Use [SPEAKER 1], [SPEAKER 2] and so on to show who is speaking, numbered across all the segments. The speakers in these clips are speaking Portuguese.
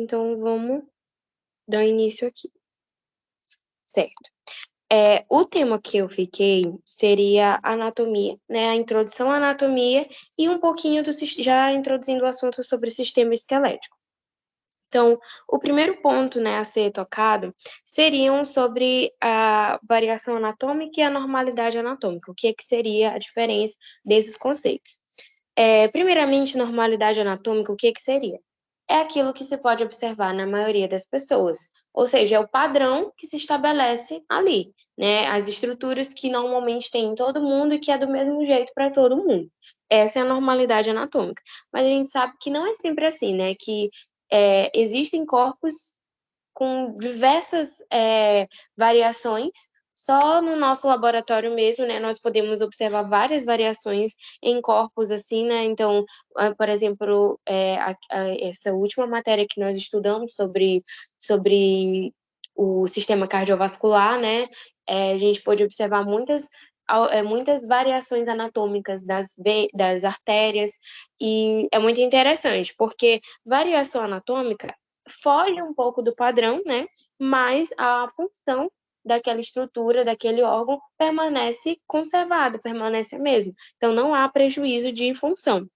[SPEAKER 1] Então, vamos dar início aqui. Certo. O tema que eu fiquei seria anatomia, né? A introdução à anatomia e um pouquinho já introduzindo o assunto sobre o sistema esquelético. Então, o primeiro ponto, né, a ser tocado seriam sobre a variação anatômica e a normalidade anatômica. O que seria a diferença desses conceitos? Primeiramente, normalidade anatômica, o que seria? É aquilo que se pode observar na maioria das pessoas, ou seja, é o padrão que se estabelece ali, né? As estruturas que normalmente tem em todo mundo e que é do mesmo jeito para todo mundo. Essa é a normalidade anatômica. Mas a gente sabe que não é sempre assim, né? Que existem corpos com diversas variações. Só no nosso laboratório mesmo, né, nós podemos observar várias variações em corpos assim, né? Então, por exemplo, essa última matéria que nós estudamos sobre o sistema cardiovascular, né? A gente pôde observar muitas variações anatômicas das artérias, e é muito interessante, porque variação anatômica foge um pouco do padrão, né? Mas a função daquela estrutura, daquele órgão, permanece conservada, permanece a mesma. Então, não há prejuízo de função.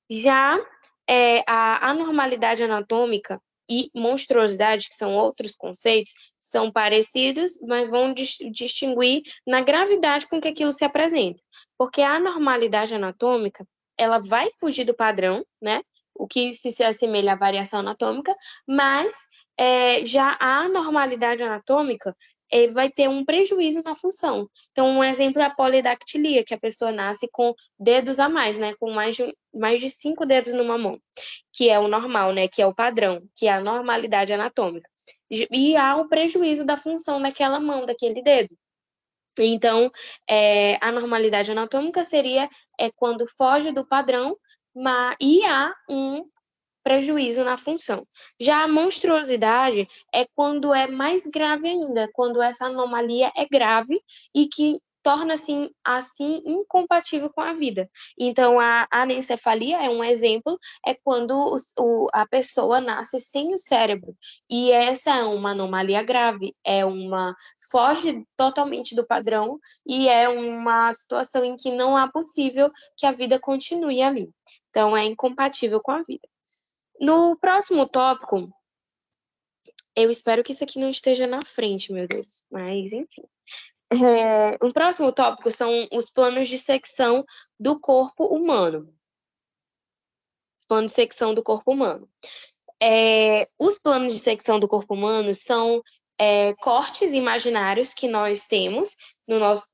[SPEAKER 1] Já a anormalidade anatômica e monstruosidade, que são outros conceitos, são parecidos, mas vão distinguir na gravidade com que aquilo se apresenta. Porque a anormalidade anatômica, ela vai fugir do padrão, né? O que se assemelha à variação anatômica, mas já a anormalidade anatômica vai ter um prejuízo na função. Então, um exemplo é a polidactilia, que a pessoa nasce com dedos a mais, né? Com mais de 5 dedos numa mão, que é o normal, né? Que é o padrão, que é a normalidade anatômica. E há o prejuízo da função daquela mão, daquele dedo. Então, a normalidade anatômica seria quando foge do padrão, e há um prejuízo na função. Já a monstruosidade é quando é mais grave ainda, quando essa anomalia é grave e que torna-se assim incompatível com a vida. Então, a anencefalia é um exemplo, é quando a pessoa nasce sem o cérebro. E essa é uma anomalia grave, foge totalmente do padrão e é uma situação em que não há possível que a vida continue ali. Então, é incompatível com a vida. No próximo tópico, eu espero que isso aqui não esteja na frente, meu Deus, mas enfim. O próximo tópico são os planos de secção do corpo humano. Plano de secção do corpo humano. Os planos de secção do corpo humano são cortes imaginários que nós temos,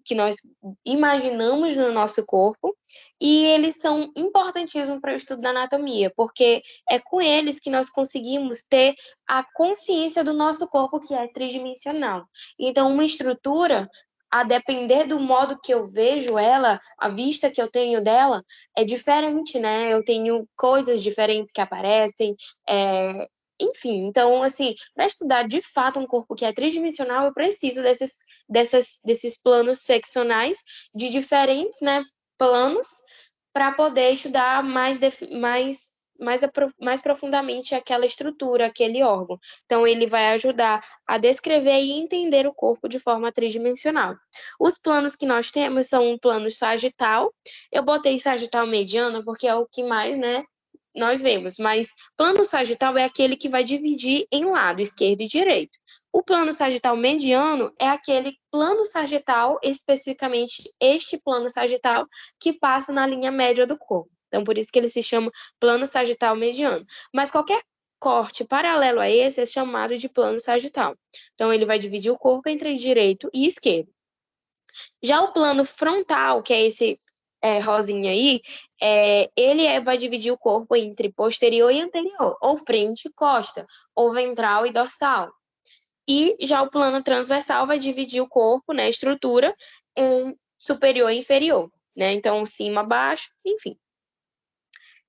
[SPEAKER 1] que nós imaginamos no nosso corpo, e eles são importantíssimos para o estudo da anatomia, porque é com eles que nós conseguimos ter a consciência do nosso corpo, que é tridimensional. Então, uma estrutura, a depender do modo que eu vejo ela, a vista que eu tenho dela, é diferente, né? Eu tenho coisas diferentes que aparecem, enfim, então, assim, para estudar de fato um corpo que é tridimensional, eu preciso desses planos seccionais de diferentes, né, planos para poder estudar mais profundamente aquela estrutura, aquele órgão. Então, ele vai ajudar a descrever e entender o corpo de forma tridimensional. Os planos que nós temos são um plano sagital. Eu botei sagital mediano porque é o que mais, né, nós vemos, mas plano sagital é aquele que vai dividir em lado, esquerdo e direito. O plano sagital mediano é aquele plano sagital, especificamente este plano sagital, que passa na linha média do corpo. Então, por isso que ele se chama plano sagital mediano. Mas qualquer corte paralelo a esse é chamado de plano sagital. Então, ele vai dividir o corpo entre direito e esquerdo. Já o plano frontal, que é esse rosinha aí, ele vai dividir o corpo entre posterior e anterior, ou frente e costa, ou ventral e dorsal. E já o plano transversal vai dividir o corpo, né, estrutura, em superior e inferior, né? Então, cima, baixo, enfim.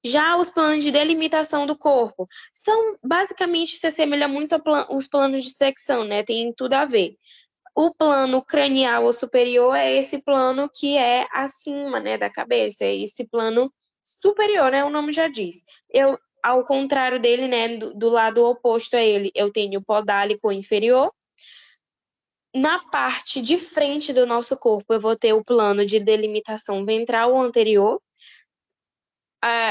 [SPEAKER 1] Já os planos de delimitação do corpo basicamente se assemelha muito aos planos de secção, né? Tem tudo a ver. O plano cranial ou superior é esse plano que é acima, né, da cabeça, é esse plano superior, né, o nome já diz. ao contrário dele, né, do lado oposto a ele, eu tenho o podálico inferior. Na parte de frente do nosso corpo, eu vou ter o plano de delimitação ventral anterior.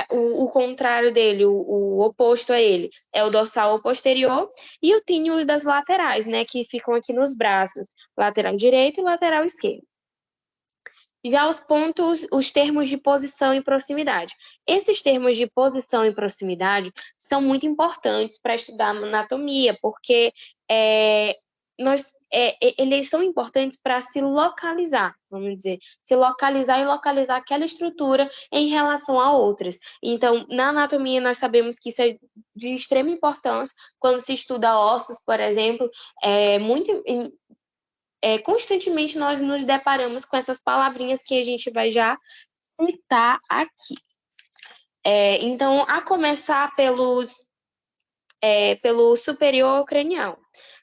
[SPEAKER 1] O contrário dele, o oposto a ele, é o dorsal posterior. E eu tenho os das laterais, né, que ficam aqui nos braços, lateral direito e lateral esquerdo. Já os pontos, os termos de posição e proximidade. Esses termos de posição e proximidade são muito importantes para estudar anatomia, porque eles são importantes para se localizar, vamos dizer, se localizar e localizar aquela estrutura em relação a outras. Então, na anatomia, nós sabemos que isso é de extrema importância quando se estuda ossos, por exemplo, constantemente nós nos deparamos com essas palavrinhas que a gente vai já citar aqui. Então, a começar pelo superior cranial.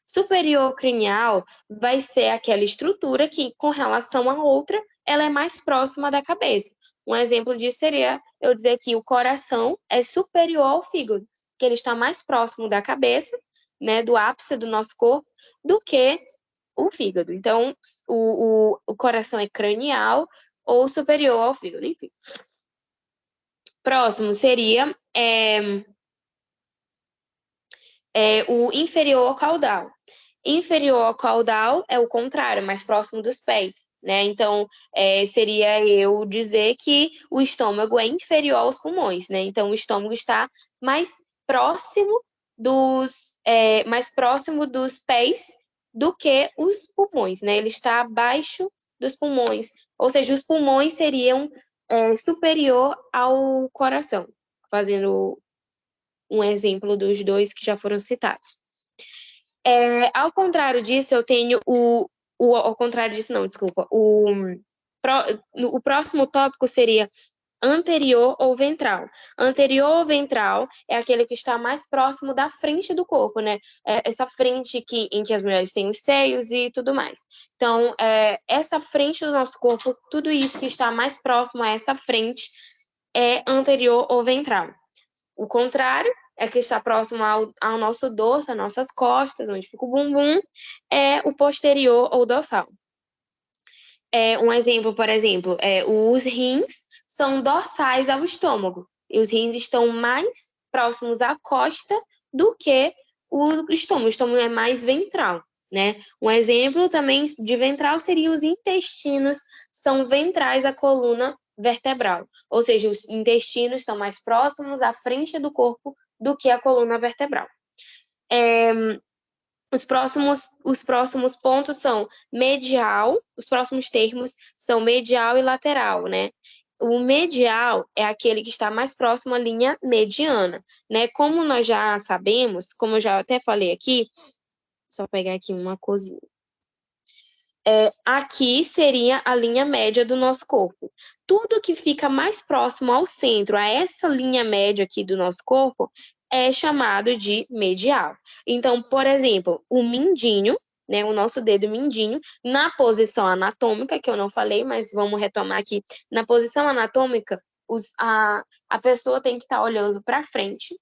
[SPEAKER 1] Superior cranial vai ser aquela estrutura que, com relação à outra, ela é mais próxima da cabeça. Um exemplo disso seria eu dizer que o coração é superior ao fígado, que ele está mais próximo da cabeça, né, do ápice do nosso corpo, do que o fígado. Então, o coração é cranial ou superior ao fígado, enfim. Próximo seria o inferior caudal. Inferior caudal é o contrário, mais próximo dos pés, né? Então, seria eu dizer que o estômago é inferior aos pulmões, né? Então, o estômago está mais próximo mais próximo dos pés do que os pulmões, né? Ele está abaixo dos pulmões, ou seja, os pulmões seriam superior ao coração, fazendo um exemplo dos dois que já foram citados. Ao contrário disso, eu tenho ao contrário disso, não, desculpa. O próximo tópico seria anterior ou ventral. Anterior ou ventral é aquele que está mais próximo da frente do corpo, né? Essa frente em que as mulheres têm os seios e tudo mais. Então, essa frente do nosso corpo, tudo isso que está mais próximo a essa frente é anterior ou ventral. O contrário é que está próximo ao nosso dorso, às nossas costas, onde fica o bumbum, é o posterior ou dorsal. Um exemplo, por exemplo, os rins são dorsais ao estômago, e os rins estão mais próximos à costa do que o estômago. O estômago é mais ventral, né? Um exemplo também de ventral seria os intestinos, são ventrais à coluna vertebral, ou seja, os intestinos estão mais próximos à frente do corpo do que a coluna vertebral. Os próximos pontos são medial, os próximos termos são medial e lateral, né? O medial é aquele que está mais próximo à linha mediana, né? Como nós já sabemos, como eu já até falei aqui, só pegar aqui uma coisinha. Aqui seria a linha média do nosso corpo. Tudo que fica mais próximo ao centro, a essa linha média aqui do nosso corpo, é chamado de medial. Então, por exemplo, o mindinho, né, o nosso dedo mindinho, na posição anatômica, que eu não falei, mas vamos retomar aqui. Na posição anatômica, a pessoa tem que estar olhando para frente,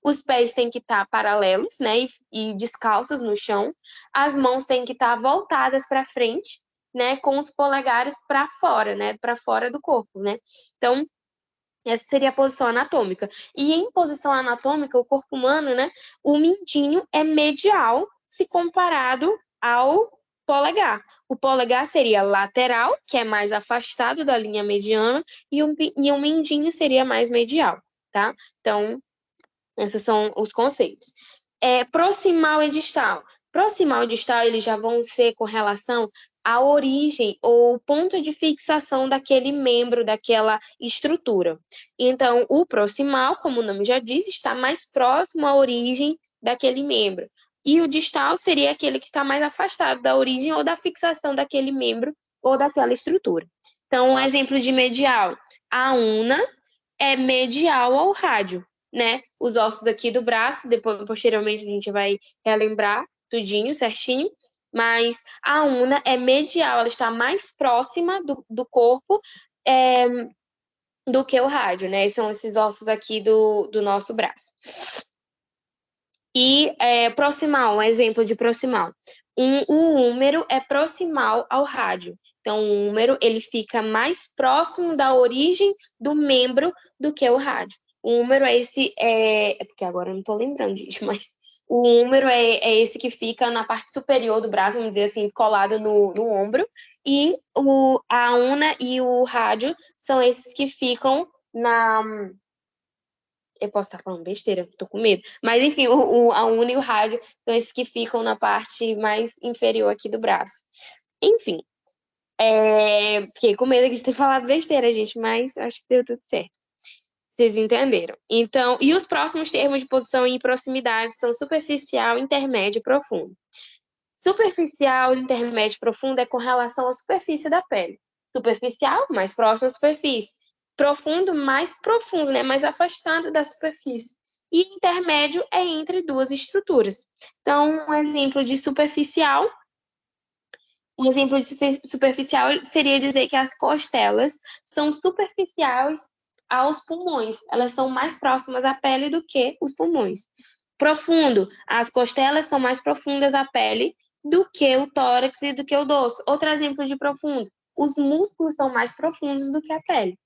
[SPEAKER 1] os pés têm que estar paralelos, né, e descalços no chão, as mãos têm que estar voltadas para frente, né, com os polegares para fora, né, para fora do corpo, né. Então, essa seria a posição anatômica. E em posição anatômica, o corpo humano, né, o mindinho é medial se comparado ao polegar. O polegar seria lateral, que é mais afastado da linha mediana, e o mindinho seria mais medial, tá? Então, esses são os conceitos. Proximal e distal. Proximal e distal, eles já vão ser com relação à origem ou ponto de fixação daquele membro, daquela estrutura. Então, o proximal, como o nome já diz, está mais próximo à origem daquele membro. E o distal seria aquele que está mais afastado da origem ou da fixação daquele membro ou daquela estrutura. Então, um exemplo de medial. A una é medial ao rádio, né? Os ossos aqui do braço, depois, posteriormente, a gente vai relembrar tudinho, certinho. Mas a una é medial, ela está mais próxima do corpo, do que o rádio, né? São esses ossos aqui do nosso braço. E proximal, um exemplo de proximal. O húmero é proximal ao rádio. Então, o húmero, ele fica mais próximo da origem do membro do que o rádio. O húmero é esse... porque agora eu não estou lembrando, gente, mas o húmero é esse que fica na parte superior do braço, vamos dizer assim, colado no ombro. E a una e o rádio são esses que ficam na... Eu posso estar falando besteira, tô com medo. Mas, enfim, a una e o rádio são esses que ficam na parte mais inferior aqui do braço. Enfim, fiquei com medo de ter falado besteira, gente, mas acho que deu tudo certo. Vocês entenderam. Então, e os próximos termos de posição e proximidade são superficial, intermédio e profundo. Superficial, intermédio e profundo é com relação à superfície da pele. Superficial, mais próximo à superfície. Profundo, mais profundo, né? Mais afastado da superfície. E intermédio é entre duas estruturas. Então, um exemplo de superficial seria dizer que as costelas são superficiais aos pulmões. Elas são mais próximas à pele do que os pulmões. Profundo, as costelas são mais profundas à pele do que o tórax e do que o dorso. Outro exemplo de profundo, os músculos são mais profundos do que a pele.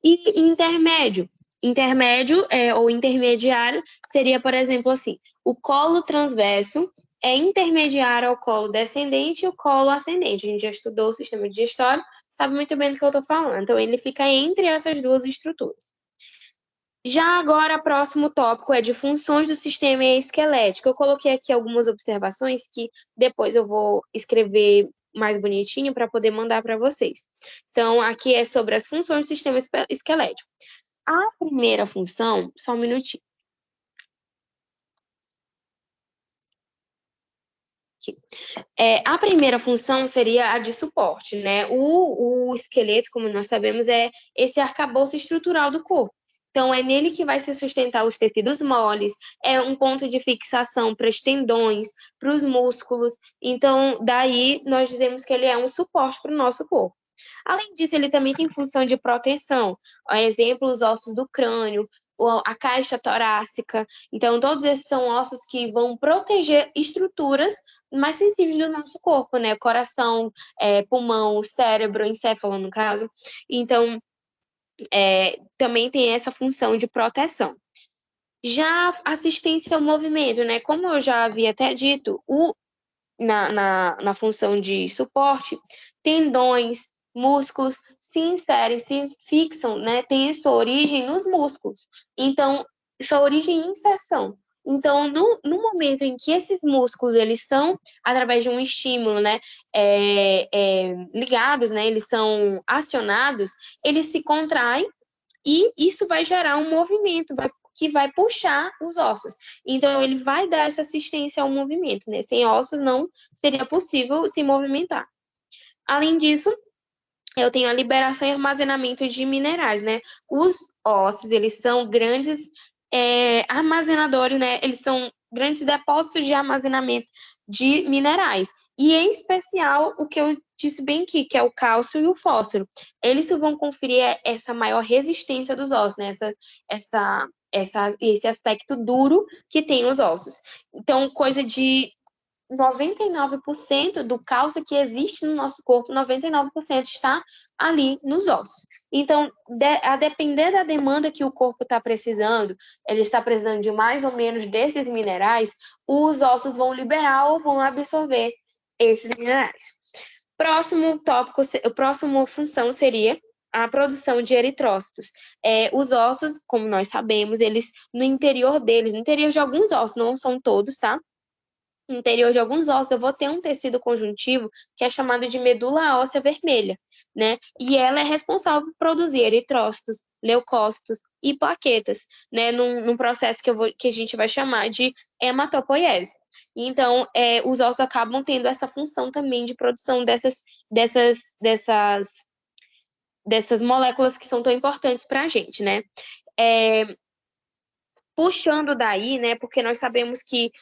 [SPEAKER 1] E intermédio. Intermédio ou intermediário seria, por exemplo, assim, o colo transverso é intermediário ao colo descendente e o colo ascendente. A gente já estudou o sistema digestório, sabe muito bem do que eu estou falando. Então, ele fica entre essas duas estruturas. Já agora, o próximo tópico é de funções do sistema esquelético. Eu coloquei aqui algumas observações que depois eu vou escrever mais bonitinho para poder mandar para vocês. Então, aqui é sobre as funções do sistema esquelético. A primeira função, só um minutinho. Aqui. A primeira função seria a de suporte, né? O esqueleto, como nós sabemos, é esse arcabouço estrutural do corpo. Então, é nele que vai se sustentar os tecidos moles, é um ponto de fixação para os tendões, para os músculos. Então, daí nós dizemos que ele é um suporte para o nosso corpo. Além disso, ele também tem função de proteção. Exemplo, os ossos do crânio, a caixa torácica. Então, todos esses são ossos que vão proteger estruturas mais sensíveis do nosso corpo, né? Coração, pulmão, cérebro, encéfalo, no caso. Então, também tem essa função de proteção. Já assistência ao movimento, né? Como eu já havia até dito, na função de suporte, tendões, músculos se inserem, se fixam, né? Tem sua origem nos músculos. Então, sua origem em inserção. Então, no momento em que esses músculos, eles são, através de um estímulo, né, ligados, né, eles são acionados, eles se contraem e isso vai gerar um movimento, que vai puxar os ossos. Então, ele vai dar essa assistência ao movimento, né? Sem ossos não seria possível se movimentar. Além disso, eu tenho a liberação e armazenamento de minerais, né? Os ossos, eles são grandes armazenadores, né? Eles são grandes depósitos de armazenamento de minerais. E, em especial, o que eu disse bem aqui, que é o cálcio e o fósforo. Eles vão conferir essa maior resistência dos ossos, né? Esse aspecto duro que tem os ossos. Então, coisa de 99% do cálcio que existe no nosso corpo, 99% está ali nos ossos. Então, a depender da demanda que o corpo está precisando, ele está precisando de mais ou menos desses minerais, os ossos vão liberar ou vão absorver esses minerais. Próximo tópico, a próxima função seria a produção de eritrócitos. Os ossos, como nós sabemos, eles no interior de alguns ossos, não são todos, tá? No interior de alguns ossos, eu vou ter um tecido conjuntivo que é chamado de medula óssea vermelha, né? E ela é responsável por produzir eritrócitos, leucócitos e plaquetas, né? Num processo que a gente vai chamar de hematopoiese. Então, os ossos acabam tendo essa função também de produção dessas moléculas que são tão importantes para a gente, né? Puxando daí, né, porque nós sabemos que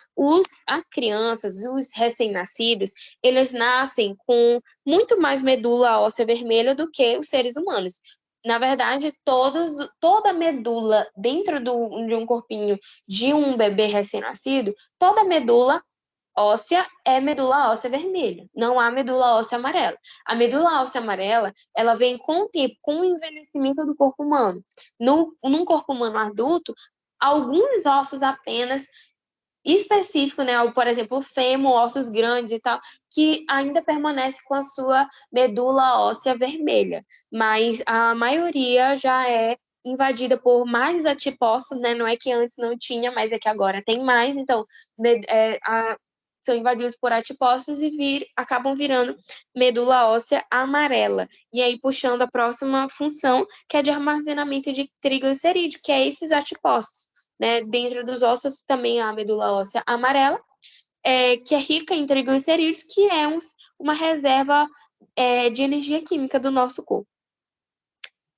[SPEAKER 1] as crianças, os recém-nascidos, eles nascem com muito mais medula óssea vermelha do que os seres humanos. na verdade, toda a medula dentro de um corpinho de um bebê recém-nascido, toda a medula óssea é medula óssea vermelha, não há medula óssea amarela. A medula óssea amarela, ela vem com o tempo, com o envelhecimento do corpo humano. Num corpo humano adulto, alguns ossos apenas específico, né? Por exemplo, o fêmur, ossos grandes e tal, que ainda permanece com a sua medula óssea vermelha, mas a maioria já é invadida por mais adipócitos, né? Não é que antes não tinha, mas é que agora tem mais, então são invadidos por adipócitos e acabam virando medula óssea amarela. E aí, puxando a próxima função, que é de armazenamento de triglicerídeo, que é esses adipócitos, né? Dentro dos ossos também há a medula óssea amarela, que é rica em triglicerídeos, que é uma reserva de energia química do nosso corpo.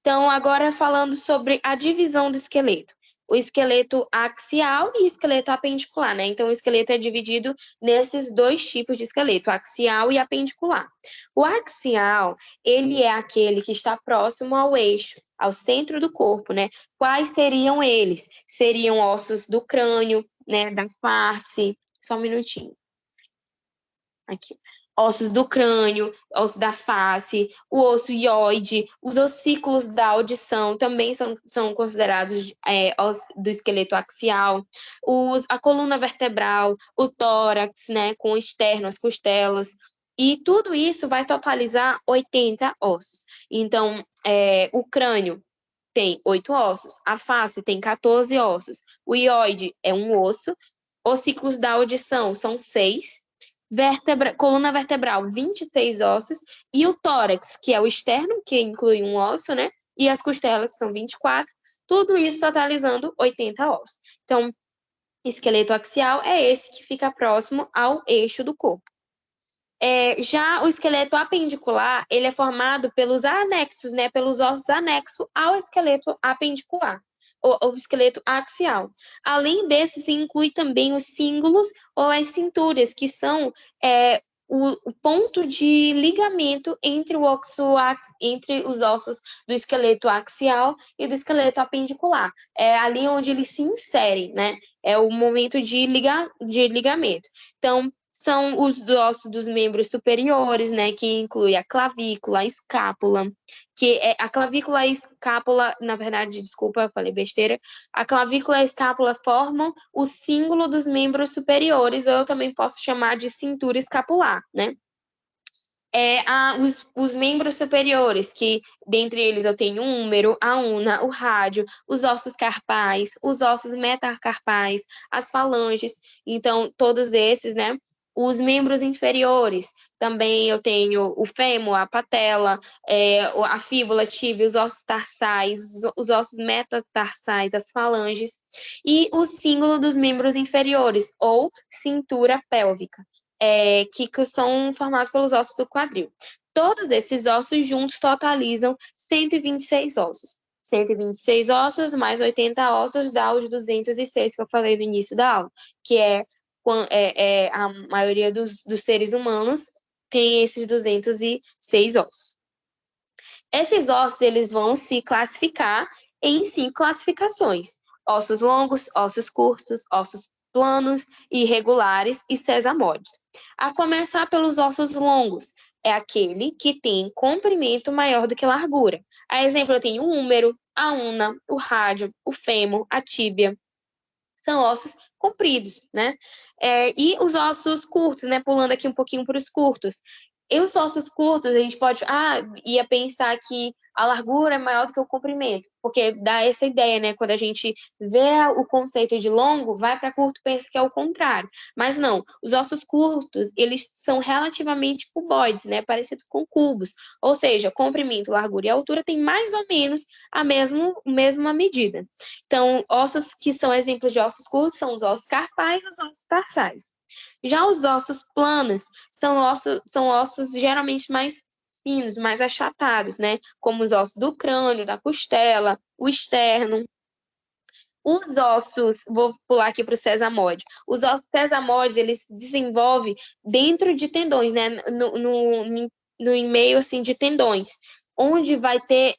[SPEAKER 1] Então, agora falando sobre a divisão do esqueleto. O esqueleto axial e o esqueleto apendicular, né? Então, o esqueleto é dividido nesses dois tipos de esqueleto, axial e apendicular. O axial, ele é aquele que está próximo ao eixo, ao centro do corpo, né? Quais seriam eles? Seriam ossos do crânio, né? Da face. Só um minutinho. Aqui. Ossos do crânio, ossos da face, o osso hioide, os ossículos da audição também são considerados do esqueleto axial, a coluna vertebral, o tórax, né, com o externo, as costelas, e tudo isso vai totalizar 80 ossos. Então, o crânio tem 8 ossos, a face tem 14 ossos, o hioide é um osso, ossículos da audição são 6, coluna vertebral, 26 ossos, e o tórax, que é o externo, que inclui um osso, né? E as costelas, que são 24, tudo isso totalizando 80 ossos. Então, esqueleto axial é esse que fica próximo ao eixo do corpo. Já o esqueleto apendicular, ele é formado pelos anexos, né? Pelos ossos anexos ao esqueleto apendicular, ou esqueleto axial. Além desse, se inclui também os cíngulos ou as cinturas, que são o ponto de ligamento entre entre os ossos do esqueleto axial e do esqueleto apendicular. É ali onde eles se inserem, né? É o momento de ligamento. Então, são os ossos dos membros superiores, né, que inclui a clavícula, a escápula, que é a clavícula e a escápula, na verdade, desculpa, eu falei besteira, a clavícula e a escápula formam o símbolo dos membros superiores, ou eu também posso chamar de cintura escapular, né? Os membros superiores, que dentre eles eu tenho o húmero, a una, o rádio, os ossos carpais, os ossos metacarpais, as falanges, então todos esses, né? Os membros inferiores, também eu tenho o fêmur, a patela, a fíbula, a tíbia, os ossos tarsais, os ossos metatarsais, as falanges, e o símbolo dos membros inferiores, ou cintura pélvica, que são formados pelos ossos do quadril. Todos esses ossos juntos totalizam 126 ossos. 126 ossos mais 80 ossos dá os 206 que eu falei no início da aula, que a maioria dos seres humanos tem esses 206 ossos. Esses ossos, eles vão se classificar em 5 classificações: ossos longos, ossos curtos, ossos planos, irregulares e sesamoides. A começar pelos ossos longos, é aquele que tem comprimento maior do que largura. A exemplo, eu tenho o húmero, a una, o rádio, o fêmur, a tíbia. São ossos compridos, né? E os ossos curtos, né? Pulando aqui um pouquinho para os curtos. E os ossos curtos, a gente ia pensar que a largura é maior do que o comprimento, porque dá essa ideia, né? Quando a gente vê o conceito de longo, vai para curto, pensa que é o contrário. Mas não, os ossos curtos, eles são relativamente cuboides, né? Parecidos com cubos. Ou seja, comprimento, largura e altura tem mais ou menos a mesma medida. Então, ossos que são exemplos de ossos curtos são os ossos carpais e os ossos tarsais. Já os ossos planos são ossos geralmente mais finos, mais achatados, né? Como os ossos do crânio, da costela, o externo. Os ossos, vou pular aqui para o sesamoide. Os ossos sesamoides, eles se desenvolvem dentro de tendões, né? No meio, assim, de tendões, onde vai ter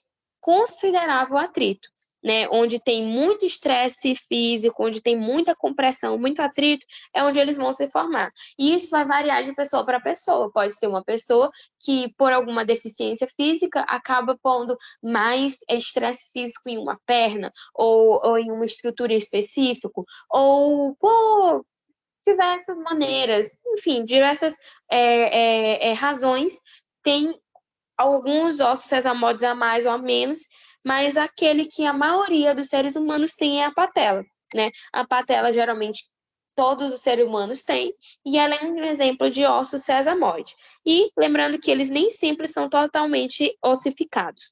[SPEAKER 1] considerável atrito, né? Onde tem muito estresse físico, onde tem muita compressão, muito atrito, é onde eles vão se formar. E isso vai variar de pessoa para pessoa. Pode ser uma pessoa que, por alguma deficiência física, acaba pondo mais estresse físico em uma perna ou em uma estrutura específica, ou por diversas maneiras, enfim, diversas razões. Tem alguns ossos sesamoides a mais ou a menos, mas aquele que a maioria dos seres humanos tem é a patela, né? A patela, geralmente, todos os seres humanos têm, e ela é um exemplo de osso sesamoide. E lembrando que eles nem sempre são totalmente ossificados.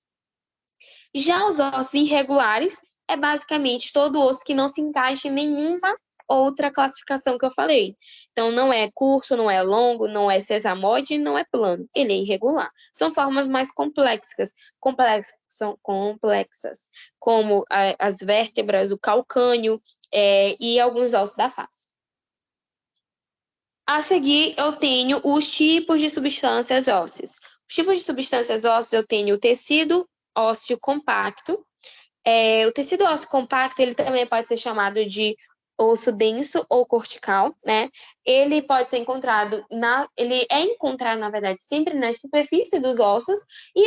[SPEAKER 1] Já os ossos irregulares é basicamente todo osso que não se encaixa em nenhuma outra classificação que eu falei. Então, não é curto, não é longo, não é sesamoide, não é plano. Ele é irregular. São formas mais complexas, como as vértebras, o calcânio e alguns ossos da face. A seguir, eu tenho os tipos de substâncias ósseas. Os tipos de substâncias ósseas, eu tenho o tecido ósseo compacto. O tecido ósseo compacto, ele também pode ser chamado de osso denso ou cortical, né? Ele pode ser encontrado ele é encontrado, na verdade, sempre na superfície dos ossos,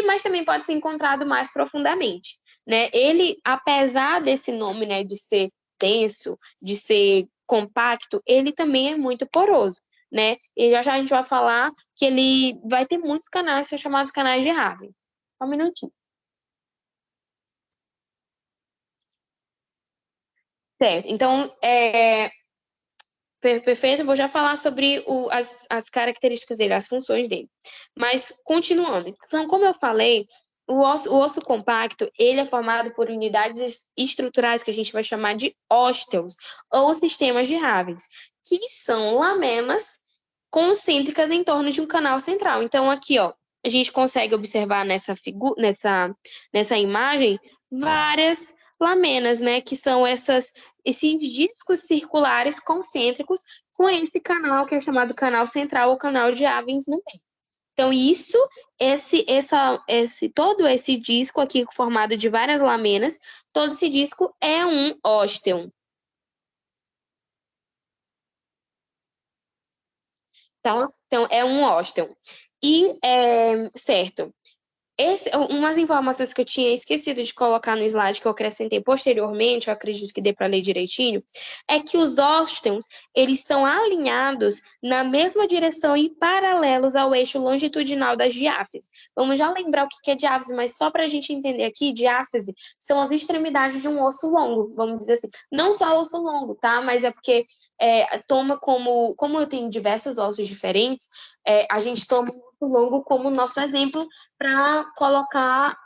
[SPEAKER 1] mas também pode ser encontrado mais profundamente, né? Ele, apesar desse nome, né, de ser denso, de ser compacto, ele também é muito poroso, né? E já já a gente vai falar que ele vai ter muitos canais, são chamados canais de Harvey. Só um minutinho. Certo. Então, perfeito, eu vou já falar sobre as características dele, as funções dele. Mas, continuando. Então, como eu falei, o osso compacto, ele é formado por unidades estruturais que a gente vai chamar de ósteos, ou sistemas de Ravens, que são lâminas concêntricas em torno de um canal central. Então, aqui, ó, a gente consegue observar nessa imagem várias lâminas, né, que são esses discos circulares concêntricos com esse canal que é chamado canal central ou canal de Avens no meio. Então, todo esse disco aqui formado de várias lâminas, todo esse disco é um ósteo. Tá? Então, é um ósteo. Certo. Umas informações que eu tinha esquecido de colocar no slide que eu acrescentei posteriormente, eu acredito que dê para ler direitinho, é que os ósteos, eles são alinhados na mesma direção e paralelos ao eixo longitudinal das diáfise. Vamos já lembrar o que é diáfise, mas só para a gente entender aqui, diáfise são as extremidades de um osso longo, vamos dizer assim. Não só osso longo, tá? Mas é porque toma como eu tenho diversos ossos diferentes, a gente toma um osso longo como nosso exemplo para colocar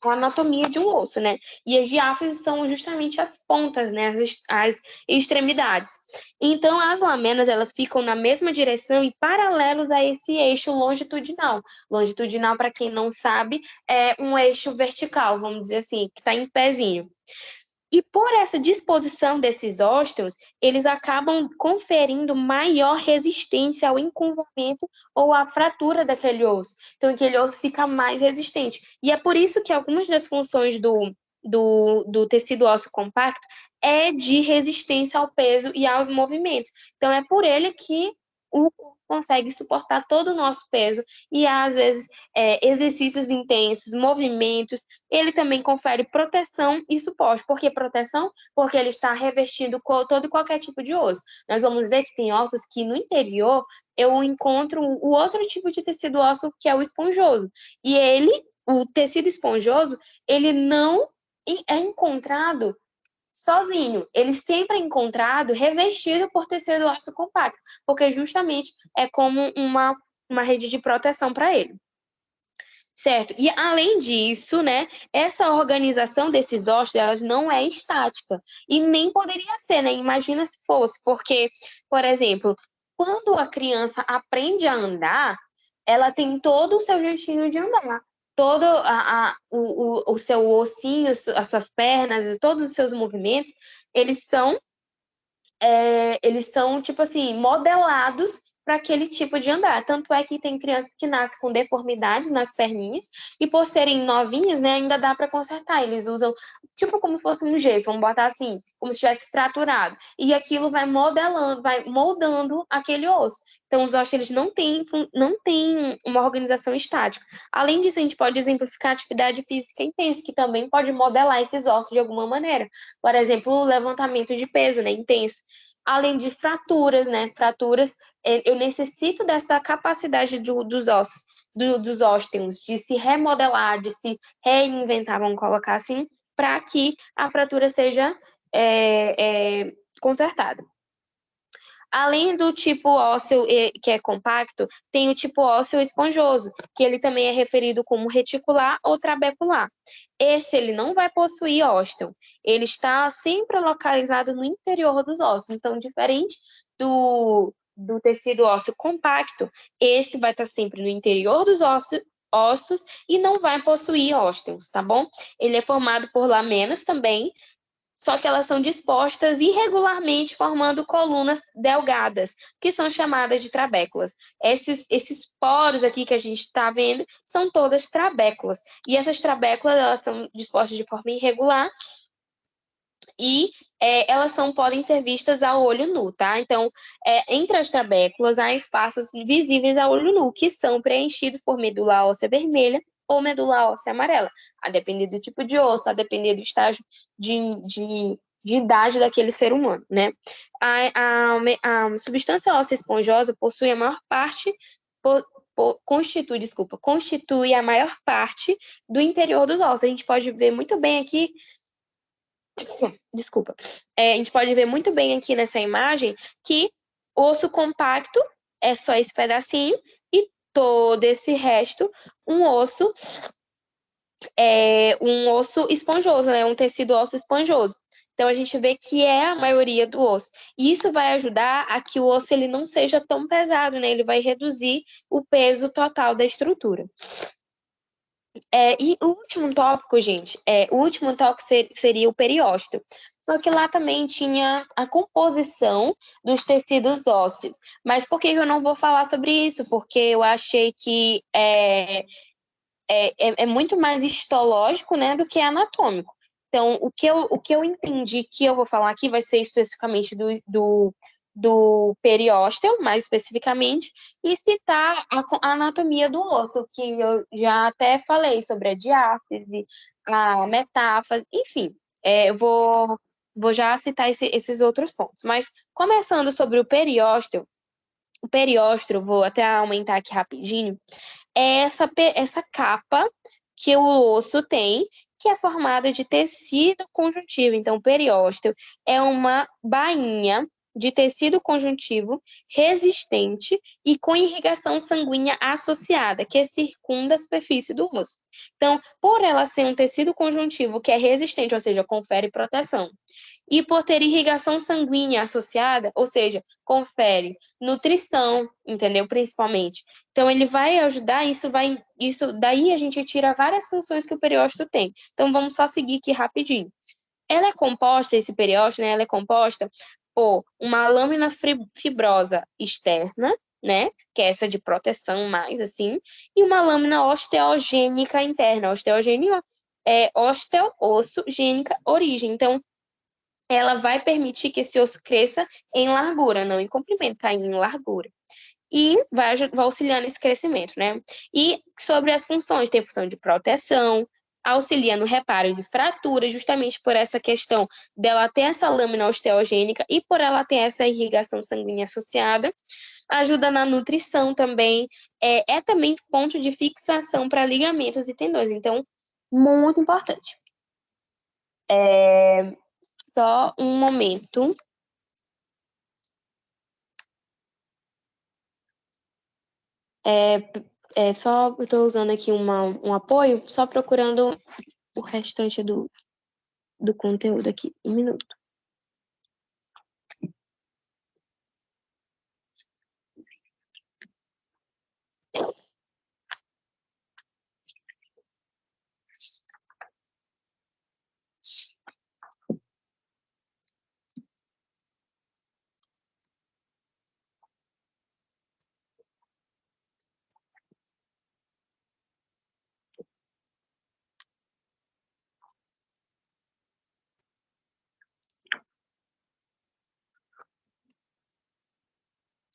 [SPEAKER 1] a anatomia de um osso, né? E as diáfises são justamente as pontas, né? As extremidades. Então, as lâminas, elas ficam na mesma direção e paralelos a esse eixo longitudinal. Longitudinal, para quem não sabe, é um eixo vertical, vamos dizer assim, que está em pezinho. E por essa disposição desses ósteos, eles acabam conferindo maior resistência ao encolhimento ou à fratura daquele osso. Então, aquele osso fica mais resistente. E é por isso que algumas das funções do tecido ósseo compacto é de resistência ao peso e aos movimentos. Então, é por ele que o corpo consegue suportar todo o nosso peso e, às vezes, exercícios intensos, movimentos. Ele também confere proteção e suporte. Por que proteção? Porque ele está revestindo todo e qualquer tipo de osso. Nós vamos ver que tem ossos que no interior eu encontro o outro tipo de tecido ósseo que é o esponjoso. E o tecido esponjoso, ele não é encontrado sozinho. Ele sempre é encontrado revestido por tecido ósseo compacto, porque justamente é como uma rede de proteção para ele. Certo. E além disso, né, essa organização desses ossos, elas não é estática e nem poderia ser, né? Imagina se fosse, porque, por exemplo, quando a criança aprende a andar, ela tem todo o seu jeitinho de andar. Todo o seu ossinho, as suas pernas, todos os seus movimentos, eles são tipo assim, modelados para aquele tipo de andar. Tanto é que tem crianças que nascem com deformidades nas perninhas e por serem novinhas, né, ainda dá para consertar. Eles usam tipo como se fosse um gesso, vamos botar assim, como se tivesse fraturado. E aquilo vai modelando, vai moldando aquele osso. Então os ossos eles não têm uma organização estática. Além disso, a gente pode exemplificar a atividade física intensa, que também pode modelar esses ossos de alguma maneira. Por exemplo, o levantamento de peso, né, intenso. Além de fraturas, né? Fraturas, eu necessito dessa capacidade dos ossos, dos ósteos, de se remodelar, de se reinventar, vamos colocar assim, para que a fratura seja consertada. Além do tipo ósseo que é compacto, tem o tipo ósseo esponjoso, que ele também é referido como reticular ou trabecular. Esse ele não vai possuir ósteo, ele está sempre localizado no interior dos ossos. Então, diferente do tecido ósseo compacto, esse vai estar sempre no interior dos ossos e não vai possuir ósteos, tá bom? Ele é formado por lamenas também, só que elas são dispostas irregularmente, formando colunas delgadas, que são chamadas de trabéculas. Esses poros aqui que a gente está vendo são todas trabéculas. E essas trabéculas elas são dispostas de forma irregular e elas podem ser vistas a olho nu, tá? Então, entre as trabéculas há espaços visíveis a olho nu, que são preenchidos por medula óssea vermelha ou medula óssea amarela, a depender do tipo de osso, a depender do estágio de idade daquele ser humano, né? A substância óssea esponjosa possui a maior parte, constitui a maior parte do interior dos ossos. A gente pode ver muito bem aqui. Desculpa. A gente pode ver muito bem aqui nessa imagem que osso compacto é só esse pedacinho e todo esse resto um osso um osso esponjoso, né? Um tecido ósseo esponjoso. Então a gente vê que é a maioria do osso. E isso vai ajudar a que o osso ele não seja tão pesado, né? Ele vai reduzir o peso total da estrutura. E o último tópico, gente, o último tópico seria o periósteo. Só que lá também tinha a composição dos tecidos ósseos. Mas por que eu não vou falar sobre isso? Porque eu achei que é muito mais histológico, né, do que anatômico. Então, o que eu entendi que eu vou falar aqui vai ser especificamente do periósteo, mais especificamente, e citar a anatomia do osso, que eu já até falei sobre a diáfise, a metáfase, enfim, eu vou já citar esses outros pontos. Mas, começando sobre o periósteo, vou até aumentar aqui rapidinho, é essa capa que o osso tem, que é formada de tecido conjuntivo. Então, o periósteo é uma bainha de tecido conjuntivo resistente e com irrigação sanguínea associada, que circunda a superfície do osso. Então, por ela ser um tecido conjuntivo que é resistente, ou seja, confere proteção, e por ter irrigação sanguínea associada, ou seja, confere nutrição, entendeu? Principalmente. Então, ele vai ajudar, isso daí a gente tira várias funções que o periósteo tem. Então, vamos só seguir aqui rapidinho. Esse periósteo, né, ela é composta por uma lâmina fibrosa externa, né, que é essa de proteção mais assim, e uma lâmina osteogênica interna. Osteogênica osteo, osso, gênica, origem. Então, ela vai permitir que esse osso cresça em largura, não em comprimento, tá? Em largura. E vai auxiliar nesse crescimento, né? E sobre as funções, tem função de proteção, auxilia no reparo de fraturas, justamente por essa questão dela ter essa lâmina osteogênica e por ela ter essa irrigação sanguínea associada, ajuda na nutrição também, é também ponto de fixação para ligamentos e tendões, então, muito importante. Só um momento. Eu estou usando aqui um apoio, só procurando o restante do conteúdo aqui. Um minuto.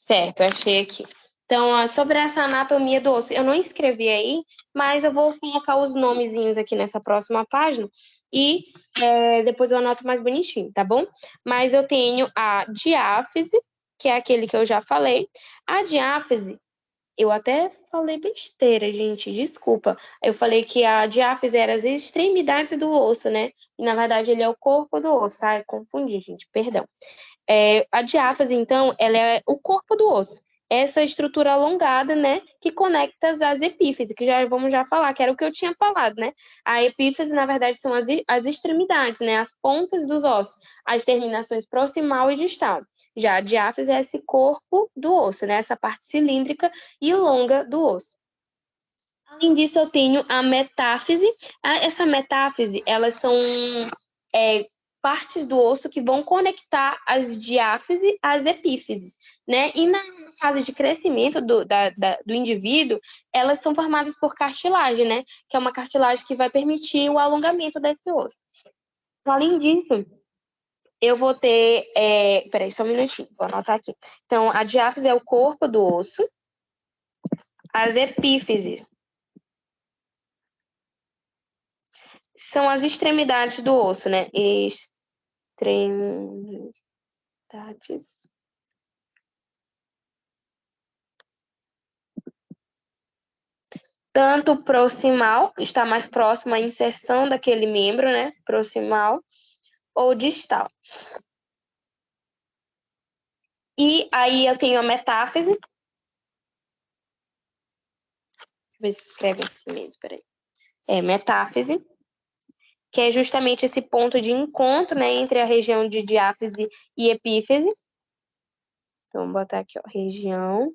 [SPEAKER 1] Certo, achei aqui. Então, sobre essa anatomia do osso, eu não escrevi aí, mas eu vou colocar os nomezinhos aqui nessa próxima página e depois eu anoto mais bonitinho, tá bom? Mas eu tenho a diáfise, que é aquele que eu já falei. A diáfise, eu até falei besteira, gente, desculpa. Eu falei que a diáfise era as extremidades do osso, né? E na verdade ele é o corpo do osso, tá? Eu confundi, gente, perdão. A diáfise, então, ela é o corpo do osso. Essa estrutura alongada, né, que conecta as epífises, que já vamos já falar, que era o que eu tinha falado, né? A epífise, na verdade, são as extremidades, né, as pontas dos ossos, as terminações proximal e distal. Já a diáfise é esse corpo do osso, né, essa parte cilíndrica e longa do osso. Além disso, eu tenho a metáfise. Essa metáfise, elas são é, partes do osso que vão conectar as diáfise às epífises, né? E na fase de crescimento do indivíduo, elas são formadas por cartilagem, né? Que é uma cartilagem que vai permitir o alongamento desse osso. Além disso, eu vou ter. Peraí, só um minutinho, vou anotar aqui. Então, a diáfise é o corpo do osso, as epífises são as extremidades do osso, né? Extremidades. Tanto proximal, que está mais próximo à inserção daquele membro, né? Proximal, ou distal. E aí eu tenho a metáfise. Deixa eu ver se escreve assim mesmo, peraí. Metáfise, que é justamente esse ponto de encontro, né, entre a região de diáfise e epífise. Então, vou botar aqui, ó, região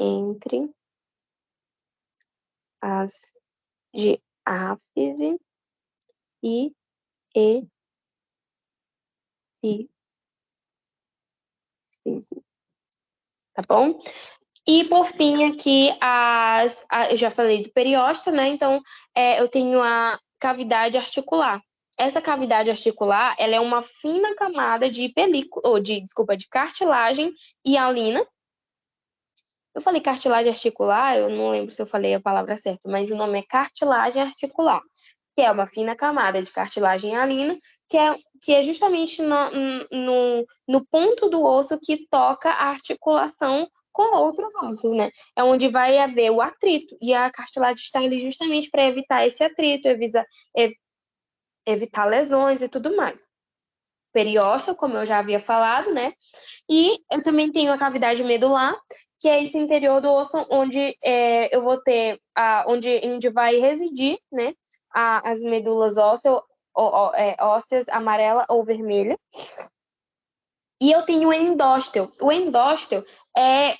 [SPEAKER 1] entre as diáfise e epífise, tá bom? E por fim, aqui, eu já falei do periósteo, né? Então, eu tenho a cavidade articular. Essa cavidade articular, ela é uma fina camada de película, de cartilagem hialina. Eu falei cartilagem articular, eu não lembro se eu falei a palavra certa, mas o nome é cartilagem articular, que é uma fina camada de cartilagem hialina, que é justamente no ponto do osso que toca a articulação com outros ossos, né? É onde vai haver o atrito, e a cartilagem está ali justamente para evitar esse atrito, evitar lesões e tudo mais. Periósteo, como eu já havia falado, né? E eu também tenho a cavidade medular, que é esse interior do osso onde eu vou ter onde vai residir, né? As medulas ósseas amarela ou vermelha. E eu tenho o endósteo. O endósteo é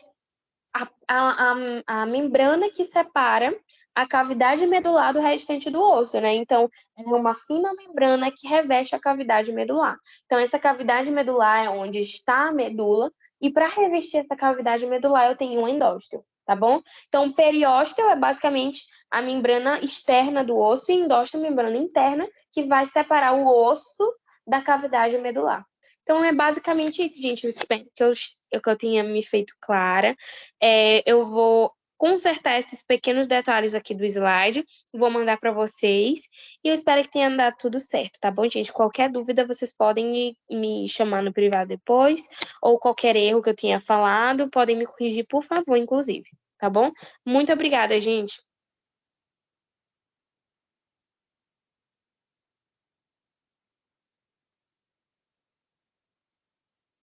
[SPEAKER 1] a membrana que separa a cavidade medular do restante do osso, né? Então, é uma fina membrana que reveste a cavidade medular. Então, essa cavidade medular é onde está a medula, e para revestir essa cavidade medular, eu tenho um endósteo, tá bom? Então, o periósteo é basicamente a membrana externa do osso, e endósteo é a membrana interna que vai separar o osso da cavidade medular. Então, é basicamente isso, gente. Eu espero que eu tenha me feito clara. Eu vou consertar esses pequenos detalhes aqui do slide, vou mandar para vocês, e eu espero que tenha dado tudo certo, tá bom, gente? Qualquer dúvida, vocês podem me chamar no privado depois, ou qualquer erro que eu tenha falado, podem me corrigir, por favor, inclusive, tá bom? Muito obrigada, gente.